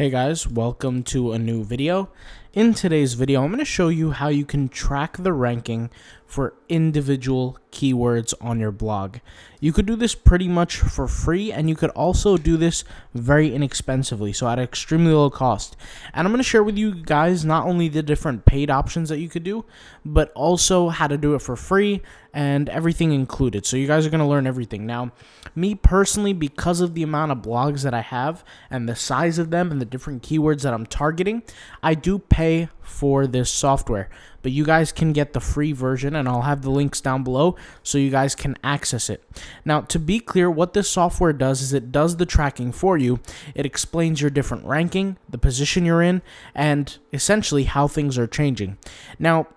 Hey guys, welcome to a new video. In today's video, I'm going to show you how you can track the ranking for individual keywords on your blog. You could do this pretty much for free, and you could also do this very inexpensively, so at extremely low cost. And I'm going to share with you guys not only the different paid options that you could do, but also how to do it for free and everything included. So you guys are going to learn everything. Now, me personally, because of the amount of blogs that I have and the size of them and the different keywords that I'm targeting, I do pay for this software, but you guys can get the free version, and I'll have the links down below so you guys can access it. Now, to be clear, what this software does is it does the tracking for you. It explains your different ranking, the position you're in, and essentially how things are changing. Now,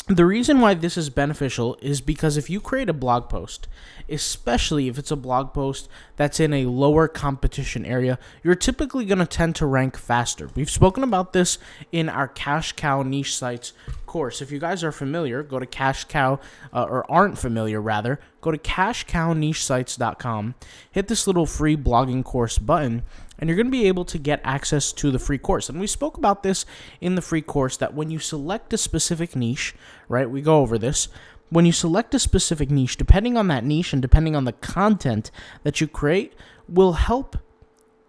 the reason why this is beneficial is because if you create a blog post, especially if it's a blog post that's in a lower competition area, you're typically going to tend to rank faster. We've spoken about this in our Cash Cow Niche Sites course. If you guys are familiar, go to Cash Cow, or aren't familiar rather, go to cashcownichesites.com, hit this little free blogging course button, and you're going to be able to get access to the free course. And we spoke about this in the free course, that when you select a specific niche, right, we go over this, when you select a specific niche, depending on that niche and depending on the content that you create, will help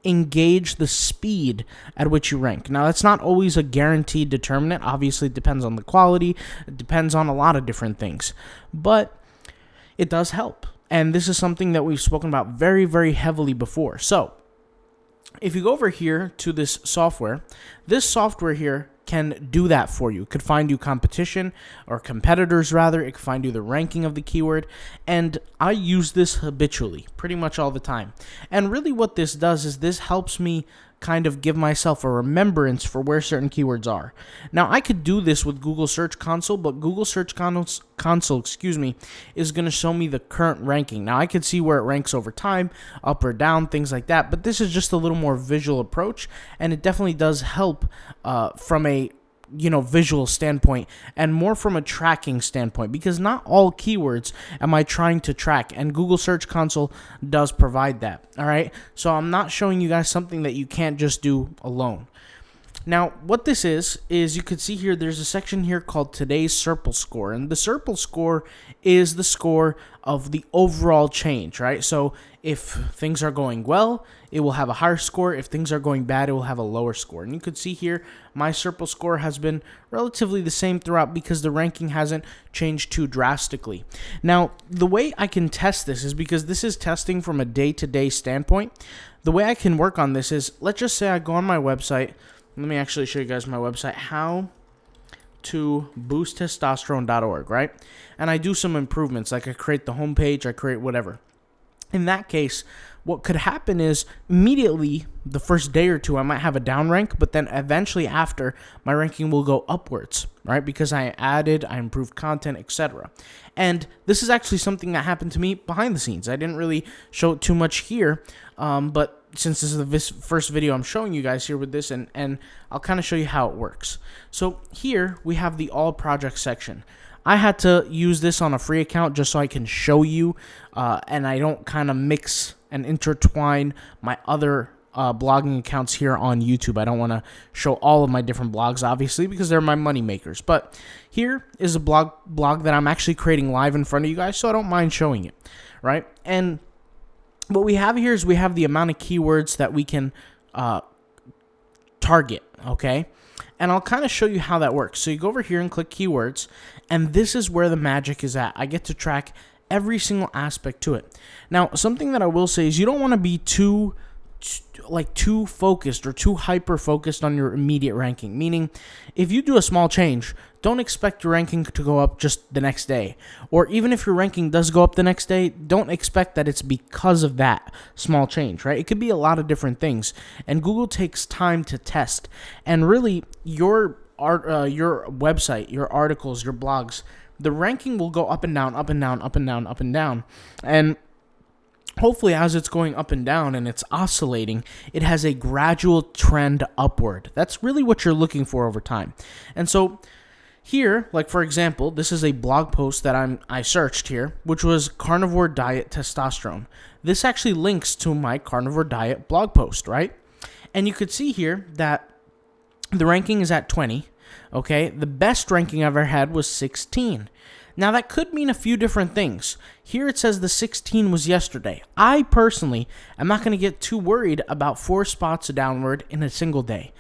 engage the speed at which you rank. Now, that's not always a guaranteed determinant. Obviously, it depends on the quality. It depends on a lot of different things. But it does help. And this is something that we've spoken about very, very heavily before. So, if you go over here to this software here can do that for you. It could find you competition, or competitors rather. It could find you the ranking of the keyword. And I use this habitually, pretty much all the time. And really what this does is this helps me kind of give myself a remembrance for where certain keywords are. Now, I could do this with Google Search Console, but Google Search Console, is going to show me the current ranking. Now, I could see where it ranks over time, up or down, things like that, but this is just a little more visual approach, and it definitely does help from a visual standpoint and more from a tracking standpoint, because not all keywords am I trying to track, and Google Search Console does provide that. All right, so I'm not showing you guys something that you can't just do alone. Now, what this is you could see here, there's a section here called Today's Serpple Score, and the Serpple Score is the score of the overall change, right? So if things are going well, it will have a higher score. If things are going bad, it will have a lower score. And you could see here, my Serpple score has been relatively the same throughout because the ranking hasn't changed too drastically. Now, the way I can test this is, because this is testing from a day-to-day standpoint, the way I can work on this is, let's just say I go on my website. Let me actually show you guys my website, howtoboosttestosterone.org, right? And I do some improvements, like I create the homepage, I create whatever. In that case, what could happen is immediately the first day or two, I might have a down rank, but then eventually after, my ranking will go upwards, right? Because I improved content, etc. And this is actually something that happened to me behind the scenes. I didn't really show it too much here, but since this is the first video I'm showing you guys here with this, and I'll kind of show you how it works. So here we have the all projects section. I had to use this on a free account just so I can show you, and I don't kind of mix and intertwine my other blogging accounts here on YouTube. I don't want to show all of my different blogs, obviously, because they're my money makers. But here is a blog that I'm actually creating live in front of you guys, so I don't mind showing it, right? And what we have here is we have the amount of keywords that we can target, okay? And I'll kind of show you how that works. So you go over here and click keywords, and this is where the magic is at. I get to track every single aspect to it. Now, something that I will say is you don't want to be too focused or too hyper focused on your immediate ranking. Meaning, if you do a small change, don't expect your ranking to go up just the next day. Or even if your ranking does go up the next day, don't expect that it's because of that small change, right? It could be a lot of different things. And Google takes time to test. And really, your website, your articles, your blogs, the ranking will go up and down, up and down, up and down, up and down. And hopefully, as it's going up and down and it's oscillating, it has a gradual trend upward. That's really what you're looking for over time. And so here, like for example, this is a blog post that I searched here, which was carnivore diet testosterone. This actually links to my carnivore diet blog post, right? And you could see here that the ranking is at 20. Okay, the best ranking I've ever had was 16. Now, that could mean a few different things. Here it says the 16 was yesterday. I personally am not going to get too worried about 4 spots downward in a single day.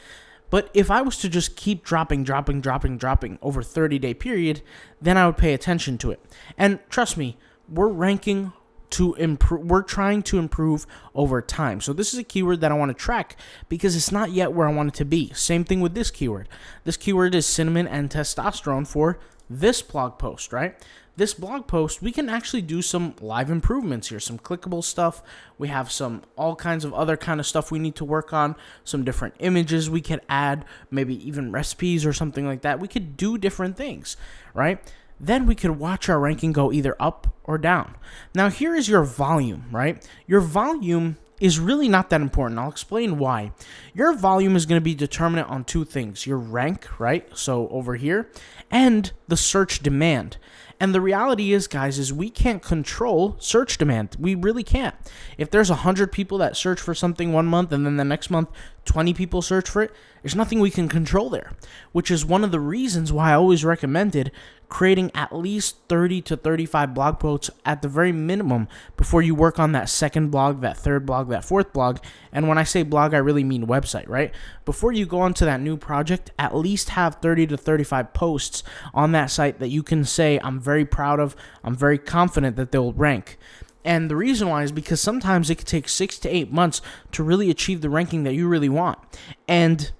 But if I was to just keep dropping over a 30-day period, then I would pay attention to it. And trust me, we're ranking to improve. We're trying to improve over time. So this is a keyword that I want to track because it's not yet where I want it to be. Same thing with this keyword. This keyword is cinnamon and testosterone for this blog post, right? This blog post, we can actually do some live improvements here, some clickable stuff. We have some all kinds of other kind of stuff we need to work on, some different images we could add, maybe even recipes or something like that. We could do different things, right? Then we could watch our ranking go either up or down. Now, here is your volume, right? Your volume is really not that important. I'll explain why. Your volume is going to be determinant on 2 things. Your rank, right? So over here, and the search demand. And the reality is, guys, is we can't control search demand. We really can't. If there's 100 people that search for something one month and then the next month 20 people search for it, there's nothing we can control there, which is one of the reasons why I always recommended creating at least 30 to 35 blog posts at the very minimum before you work on that second blog, that third blog, that fourth blog. And when I say blog, I really mean website, right? Before you go on to that new project, at least have 30 to 35 posts on that site that you can say, I'm very proud of, I'm very confident that they'll rank. And the reason why is because sometimes it could take 6 to 8 months to really achieve the ranking that you really want. And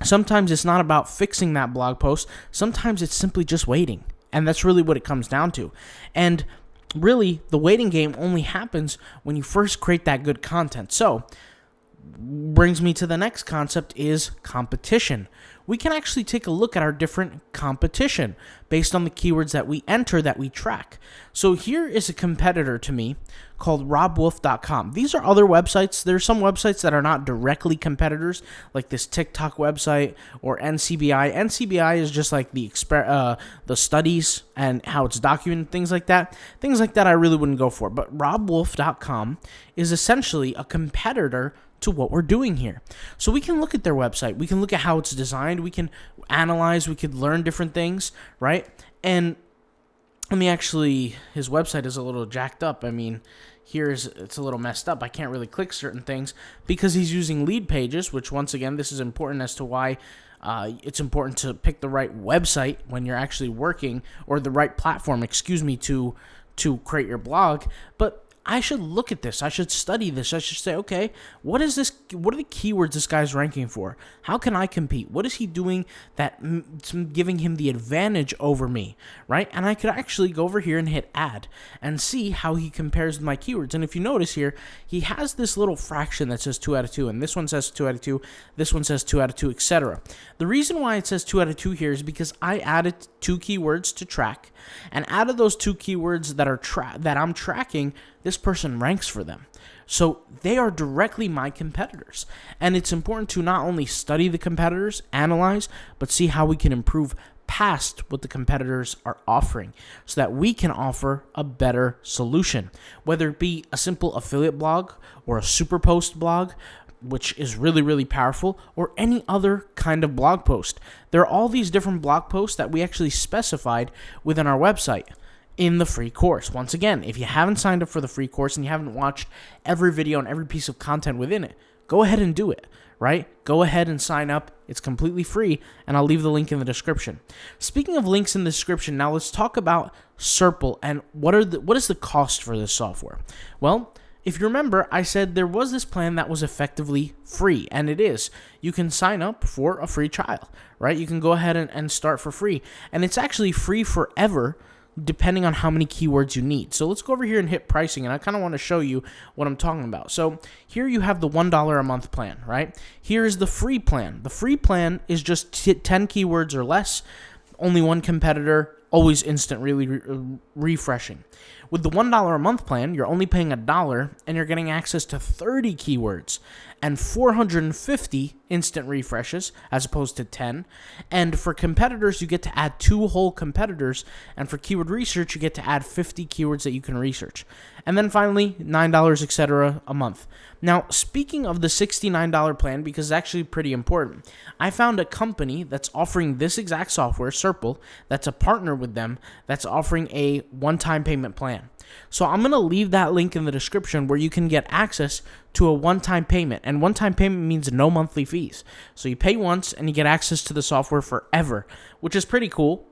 sometimes it's not about fixing that blog post. Sometimes it's simply just waiting. And that's really what it comes down to. And really, the waiting game only happens when you first create that good content. So, brings me to the next concept is competition. We can actually take a look at our different competition based on the keywords that we enter that we track. So here is a competitor to me called robwolf.com. These are other websites. There are some websites that are not directly competitors, like this TikTok website or NCBI. NCBI is just like the studies and how it's documented, things like that. Things like that I really wouldn't go for. But robwolf.com is essentially a competitor to what we're doing here. So we can look at their website, we can look at how it's designed, we can analyze, we could learn different things, right? And his website is a little jacked up. I mean, it's a little messed up. I can't really click certain things because he's using lead pages, which once again, this is important as to why it's important to pick the right website when you're actually working, or the right platform, to create your blog. But I should look at this. I should study this. I should say, okay, what is this? What are the keywords this guy's ranking for? How can I compete? What is he doing that's giving him the advantage over me, right? And I could actually go over here and hit add and see how he compares with my keywords. And if you notice here, he has this little fraction that says 2 out of 2, and this one says 2 out of 2, this one says 2 out of 2, etc. The reason why it says 2 out of 2 here is because I added 2 keywords to track, and out of those 2 keywords that I'm tracking, this person ranks for them. So they are directly my competitors. And it's important to not only study the competitors, analyze, but see how we can improve past what the competitors are offering so that we can offer a better solution. Whether it be a simple affiliate blog or a super post blog, which is really, really powerful, or any other kind of blog post. There are all these different blog posts that we actually specified within our website in the free course. Once again, if you haven't signed up for the free course and you haven't watched every video and every piece of content within it, go ahead and do it, right? Go ahead and sign up. It's completely free, and I'll leave the link in the description. Speaking of links in the description, now let's talk about Serpple and what is the cost for this software? Well, if you remember, I said there was this plan that was effectively free, and it is. You can sign up for a free trial, right? You can go ahead and start for free, and it's actually free forever, depending on how many keywords you need. So let's go over here and hit pricing, and I kind of want to show you what I'm talking about. So here you have the $1 a month plan, right? Here is the free plan. The free plan is just 10 keywords or less, only one competitor, always instant, really refreshing. With the $1 a month plan, you're only paying $1, and you're getting access to 30 keywords. and 450 instant refreshes as opposed to 10. And for competitors, you get to add 2 whole competitors. And for keyword research, you get to add 50 keywords that you can research. And then finally, $9, etc. a month. Now, speaking of the $69 plan, because it's actually pretty important, I found a company that's offering this exact software, Serpple, that's a partner with them, that's offering a one-time payment plan. So I'm going to leave that link in the description where you can get access to a one-time payment. And one-time payment means no monthly fees. So you pay once and you get access to the software forever, which is pretty cool.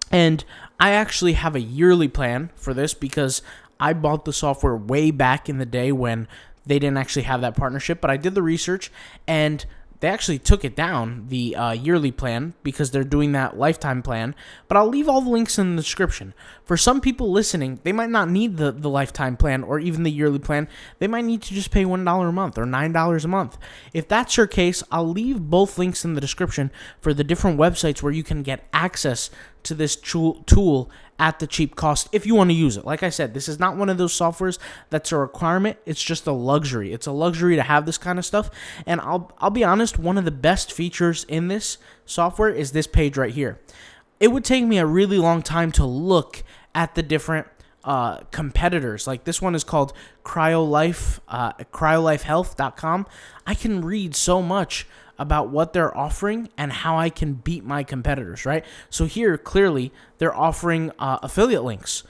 And I actually have a yearly plan for this because I bought the software way back in the day when they didn't actually have that partnership. But I did the research and they actually took it down, the yearly plan, because they're doing that lifetime plan. But I'll leave all the links in the description. For some people listening, they might not need the lifetime plan or even the yearly plan. They might need to just pay $1 a month or $9 a month. If that's your case, I'll leave both links in the description for the different websites where you can get access to this tool at the cheap cost if you want to use it. Like I said, this is not one of those softwares that's a requirement. It's just a luxury. It's a luxury to have this kind of stuff. And I'll be honest, one of the best features in this software is this page right here. It would take me a really long time to look at the different competitors. Like this one is called cryolifehealth.com. I can read so much about what they're offering and how I can beat my competitors, right? So here, clearly, they're offering affiliate links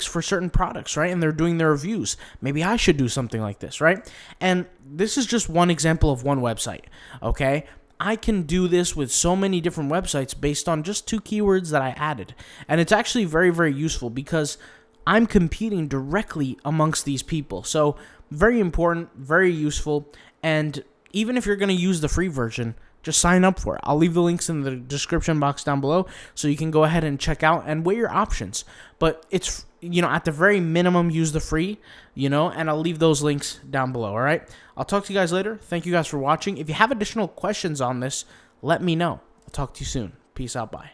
for certain products, right? And they're doing their reviews. Maybe I should do something like this, right? And this is just one example of one website, okay? I can do this with so many different websites based on just 2 keywords that I added. And it's actually very, very useful because I'm competing directly amongst these people. So very important, very useful, and even if you're going to use the free version, just sign up for it. I'll leave the links in the description box down below so you can go ahead and check out and weigh your options. But it's, at the very minimum, use the free, and I'll leave those links down below, all right? I'll talk to you guys later. Thank you guys for watching. If you have additional questions on this, let me know. I'll talk to you soon. Peace out. Bye.